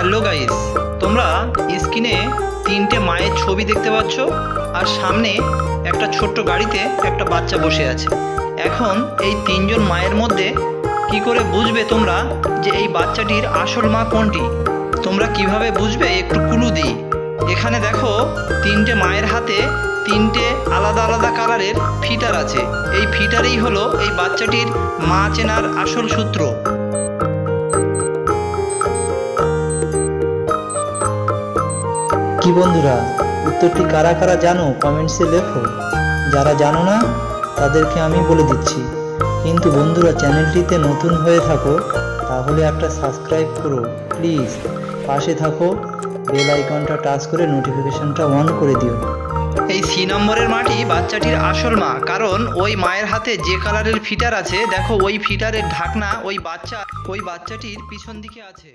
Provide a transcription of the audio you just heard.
Hello guys, তোমরা স্ক্রিনে তিনটে মায়ের ছবি দেখতে পাচ্ছ আর সামনে একটা ছোট্ট গাড়িতে একটা বাচ্চা বসে আছে। এখন এই তিনজন মায়ের মধ্যে কি করে বুঝবে তোমরা যে এই বাচ্চাটির আসল মা কোনটি? তোমরা কিভাবে বুঝবে একটু ক্লু দিই। এখানে দেখো তিনটে মায়ের হাতে তিনটে আলাদা আলাদা কালারের ফিটার আছে। এই ফিটারই হলো এই বাচ্চাটির মা চেনার আসল সূত্র। কি বন্ধুরা, উত্তরটি কারা কারা জানো কমেন্টসে লেখো। যারা জানো না তাদেরকে আমি বলে দিচ্ছি। কিন্তু বন্ধুরা, চ্যানেলটিতে নতুন হয়ে থাকো তাহলে একটা সাবস্ক্রাইব করো প্লিজ। পাশে থাকো, বেল আইকনটা টাচ করে নোটিফিকেশনটা অন করে দিও। এই সি নম্বরের মাটি বাচ্চাটির আসল মা, কারণ ওই মায়ের হাতে যে কালারের ফিটার আছে দেখো, ওই ফিটারের ঢাকনা ওই বাচ্চাটির পিছন দিকে আছে।